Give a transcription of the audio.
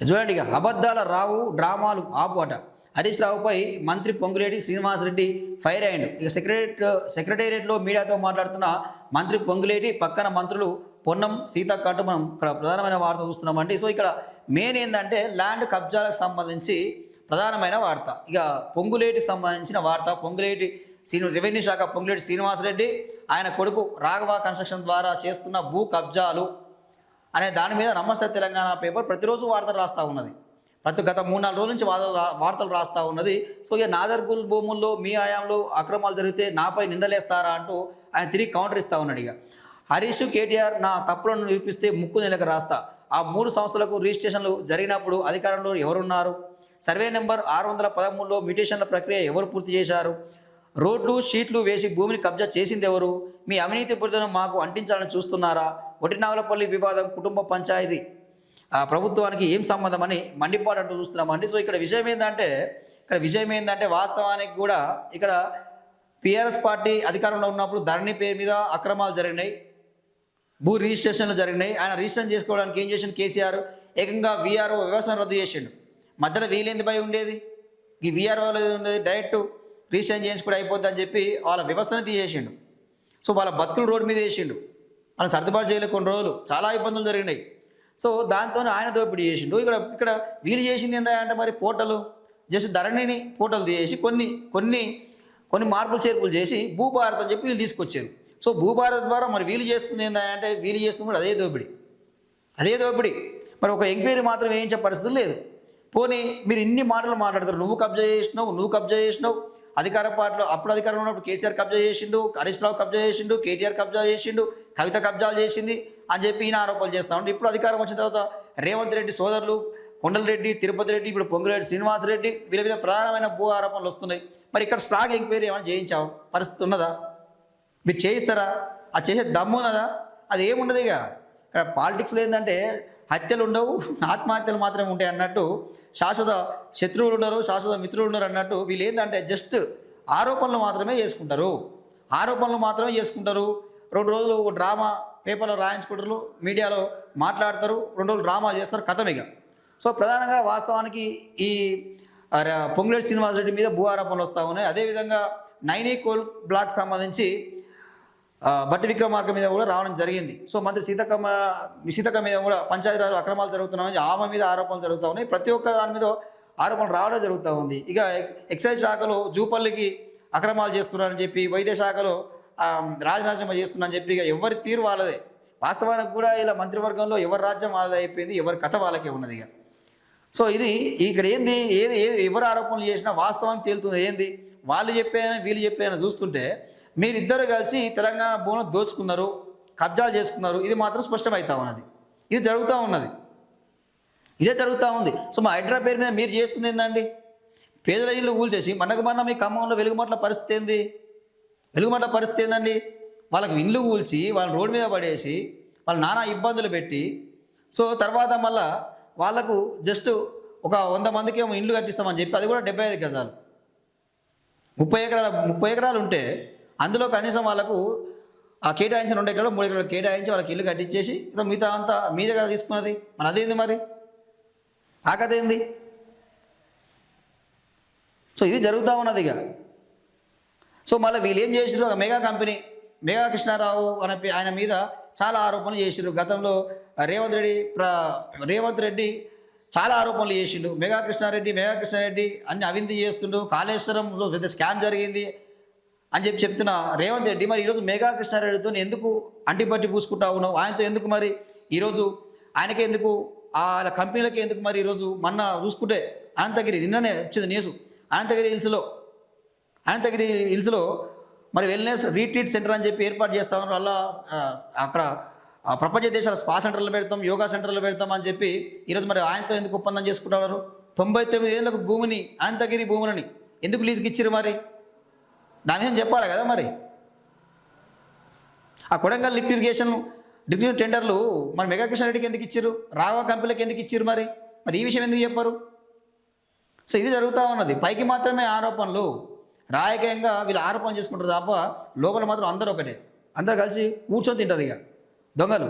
చూడండి, ఇక అబద్ధాల రావు డ్రామాలు ఆపు అట. హరీష్ రావుపై మంత్రి పొంగులేటి శ్రీనివాసరెడ్డి ఫైర్ అయ్యిండు. ఇక సెక్రటేరియట్లో మీడియాతో మాట్లాడుతున్న మంత్రి పొంగులేటి పక్కన మంత్రులు పొన్నం సీతక్క అంటూ మనం ఇక్కడ ప్రధానమైన వార్త చూస్తున్నామండి. సో ఇక్కడ మెయిన్ ఏంటంటే ల్యాండ్ కబ్జాలకు సంబంధించి ప్రధానమైన వార్త. ఇక పొంగులేటికి సంబంధించిన వార్త. పొంగులేటి రెవెన్యూ శాఖ పొంగులేటి శ్రీనివాసరెడ్డి ఆయన కొడుకు రాఘవ కన్స్ట్రక్షన్ ద్వారా చేస్తున్న భూ కబ్జాలు అనే దాని మీద నమస్తే తెలంగాణ పేపర్ ప్రతిరోజు వార్తలు రాస్తూ ఉన్నది. గత 3-4 రోజుల నుంచి వార్తలు రాస్తూ ఉన్నది. సో ఇక నాదర్గుల్ భూముల్లో మీ హయాంలో అక్రమాలు జరిగితే నాపై నిందలేస్తారా అంటూ ఆయన తిరిగి కౌంటర్ ఇస్తూ ఉన్నాడు. ఇక హరీష్ కేటీఆర్ నా తప్పులను నిరూపిస్తే ముక్కు నెలకు రాస్తా. ఆ 3 సంస్థలకు రిజిస్ట్రేషన్లు జరిగినప్పుడు అధికారంలో ఎవరున్నారు? సర్వే నెంబర్ 613లో మ్యూటేషన్ల ప్రక్రియ ఎవరు పూర్తి చేశారు? రోడ్లు షీట్లు వేసి భూమిని కబ్జా చేసింది ఎవరు? మీ అవినీతి బురదను మాకు అంటించాలని చూస్తున్నారా? ఒటినాగులపల్లి వివాదం కుటుంబ పంచాయతీ ప్రభుత్వానికి ఏం సంబంధం అని మండిపాటు అంటూ చూస్తున్నామండి. సో ఇక్కడ విషయం ఏంటంటే వాస్తవానికి కూడా ఇక్కడ టీఆర్ఎస్ పార్టీ అధికారంలో ఉన్నప్పుడు ధరణి పేరు మీద అక్రమాలు జరిగినాయి, భూ రిజిస్ట్రేషన్లు జరిగినాయి. ఆయన రిజిస్ట్రేషన్ చేసుకోవడానికి ఏం చేసిండు కేసీఆర్? ఏకంగా వీఆర్ఓ వ్యవస్థను రద్దు చేసిండు. మధ్యలో వీలేంది భయ ఉండేది, ఈ వీఆర్ఓలో ఉండేది డైరెక్ట్ రిజిస్ట్రేషన్ చేయించుకుంటే అయిపోద్ది అని చెప్పి వాళ్ళ వ్యవస్థను తీసేసిండు. సో వాళ్ళ బతుకులు రోడ్డు మీద వేసిండు. వాళ్ళని సర్దుబాటు చేయలేదు. కొన్ని రోజులు చాలా ఇబ్బందులు జరిగినాయి. సో దాంతో ఆయన దోపిడీ చేసిండు. ఇక్కడ వీలు చేసింది ఏంటంటే మరి పోర్టల్ జస్ట్ ధరణిని పోర్టల్ తీసేసి కొన్ని మార్పులు చేర్పులు చేసి భూభారత్ అని చెప్పి వీళ్ళు తీసుకొచ్చారు. సో భూభారత్ ద్వారా మరి వీలు చేస్తుంది ఏంటంటే వీలు చేస్తుంది కూడా అదే దోపిడీ. మరి ఒక ఎంక్వైరీ మాత్రం వేయించే పరిస్థితి లేదు. పోనీ మీరు ఇన్ని మాటలు మాట్లాడతారు, నువ్వు కబ్జా చేసినావు అధికార పార్టీలో అప్పుడు అధికారంలో ఉన్నప్పుడు కేసీఆర్ కబ్జా చేసిండు, హరీష్ రావు కబ్జా చేసిండు, కేటీఆర్ కబ్జా చేసిండు, కవిత కబ్జాలు చేసింది అని చెప్పి ఈయన ఆరోపణలు చేస్తూ ఉంటే ఇప్పుడు అధికారం వచ్చిన తర్వాత రేవంత్ రెడ్డి సోదరులు కొండలరెడ్డి, తిరుపతి రెడ్డి, ఇప్పుడు పొంగులేటి శ్రీనివాసరెడ్డి వీళ్ళ మీద ప్రధానమైన భూ ఆరోపణలు వస్తున్నాయి. మరి ఇక్కడ స్ట్రాంగ్ ఎంక్వైరీ ఏమైనా చేయించావు పరిస్థితి ఉన్నదా? మీరు చేయిస్తారా? అది చేసే దమ్ము ఉన్నదా? అది ఏముండదు. ఇక ఇక్కడ పాలిటిక్స్లో ఏంటంటే హత్యలు ఉండవు, ఆత్మహత్యలు మాత్రమే ఉంటాయి అన్నట్టు, శాశ్వత శత్రువులు ఉండరు, శాశ్వత మిత్రులు ఉండరు అన్నట్టు వీళ్ళు ఏంటంటే జస్ట్ ఆరోపణలు మాత్రమే చేసుకుంటారు. 2 రోజులు డ్రామా పేపర్లో రాయించుకుంటారు, మీడియాలో మాట్లాడతారు, 2 రోజులు డ్రామా చేస్తారు, కథమిగా. సో ప్రధానంగా వాస్తవానికి ఈ పొంగులేటి శ్రీనివాసరెడ్డి మీద భూ ఆరోపణలు వస్తూ ఉన్నాయి. అదేవిధంగా నైనీ కోల్ బ్లాక్ సంబంధించి బట్టి విక్రమార్క మీద కూడా రావడం జరిగింది. సో మంత్రి సీతక్క మీద కూడా పంచాయతీరాజ్ అక్రమాలు జరుగుతున్నాయని ఆమె మీద ఆరోపణలు జరుగుతూ ఉన్నాయి. ప్రతి ఒక్క దాని మీద ఆరోపణలు రావడం జరుగుతూ ఉంది. ఇక ఎక్సైజ్ శాఖలో జూపల్లికి అక్రమాలు చేస్తున్నారని చెప్పి, వైద్య శాఖలో రాజనాజ్యం చేస్తున్నారని చెప్పి ఇక ఎవరి తీరు వాళ్ళదే. వాస్తవానికి కూడా ఇలా మంత్రివర్గంలో ఎవరి రాజ్యం వాళ్ళదే అయిపోయింది, ఎవరి కథ వాళ్ళకే ఉన్నది. ఇక సో ఇది ఇక్కడ ఏది ఎవరు ఆరోపణలు చేసినా వాస్తవానికి తేలుతుంది. ఏంది వాళ్ళు చెప్పేనా వీళ్ళు చెప్పేనా చూస్తుంటే మీరిద్దరు కలిసి తెలంగాణ భూములను దోచుకున్నారు, కబ్జాలు చేసుకున్నారు. ఇది మాత్రం స్పష్టమవుతా ఉన్నది. ఇది జరుగుతూ ఉంది. సో మా హైడ్రా పేరు మీద మీరు చేస్తుంది ఏందండి? పేదల ఇల్లు కూల్చేసి మొన్న మీ ఖమ్మంలో వెలుగుమట్ల పరిస్థితి ఏందండి? వాళ్ళకి ఇల్లు కూల్చి వాళ్ళని రోడ్డు మీద పడేసి వాళ్ళు నానా ఇబ్బందులు పెట్టి, సో తర్వాత మళ్ళా వాళ్ళకు జస్ట్ ఒక 100 మందికి ఏమో ఇల్లు కట్టిస్తామని చెప్పి, అది కూడా 75 గజాలు 30 ఎకరాలు ఉంటే అందులో కనీసం వాళ్ళకు ఆ కేటాయించిన 2 ఎకరాలు 3 ఎకరాలు కేటాయించి వాళ్ళకి ఇల్లు కట్టించేసి మిగతా అంతా మీదే కదా తీసుకున్నది. మరి అదేంది మరి ఆ కథ ఏంది? సో ఇది జరుగుతూ ఉన్నది. ఇక సో మళ్ళీ వీళ్ళు ఏం చేసారు? ఒక మెగా కంపెనీ మెగా కృష్ణారావు అనే ఆయన మీద చాలా ఆరోపణలు చేసిరు. గతంలో రేవంత్ రెడ్డి చాలా ఆరోపణలు చేసిండు. మెగా కృష్ణారెడ్డి అన్ని అవినీతి చేస్తుండు, కాళేశ్వరంలో పెద్ద స్కామ్ జరిగింది అని చెప్తున్న రేవంత్ రెడ్డి మరి ఈరోజు మెగా కృష్ణారెడ్డితో ఎందుకు అంటిపట్టి పూసుకుంటా ఉన్నావు? ఆయనతో ఎందుకు మరి ఈరోజు ఆయనకే ఎందుకు ఆ కంపెనీలకే ఎందుకు మరి ఈరోజు మొన్న చూసుకుంటే నిన్ననే వచ్చింది న్యూస్, అనంతగిరి హిల్స్లో మరి వెల్నెస్ రీట్రీట్ సెంటర్ అని చెప్పి ఏర్పాటు చేస్తా ఉన్నారు. అలా అక్కడ ప్రపంచ దేశాల స్పా సెంటర్లు పెడతాం, యోగా సెంటర్లు పెడతాం అని చెప్పి ఈరోజు మరి ఆయనతో ఎందుకు ఒప్పందం చేసుకుంటున్నారు? 99 ఏళ్ళకు భూమిని, అనంతగిరి భూములని ఎందుకు లీజుకి ఇచ్చిరు? మరి దాని విషయం చెప్పాలి కదా. మరి ఆ కొడంగల్ లిఫ్ట్ ఇరిగేషన్ టెండర్లు మరి మెగా కృష్ణారెడ్డికి ఎందుకు ఇచ్చారు? రావా కంపెనీలకు ఎందుకు ఇచ్చారు? మరి ఈ విషయం ఎందుకు చెప్పారు? సో ఇది జరుగుతూ ఉన్నది. పైకి మాత్రమే ఆరోపణలు, రాజకీయంగా వీళ్ళు ఆరోపణ చేసుకుంటారు తప్ప లోపల మాత్రం అందరూ ఒకటే, అందరూ కలిసి కూర్చొని తింటారు. ఇక దొంగలు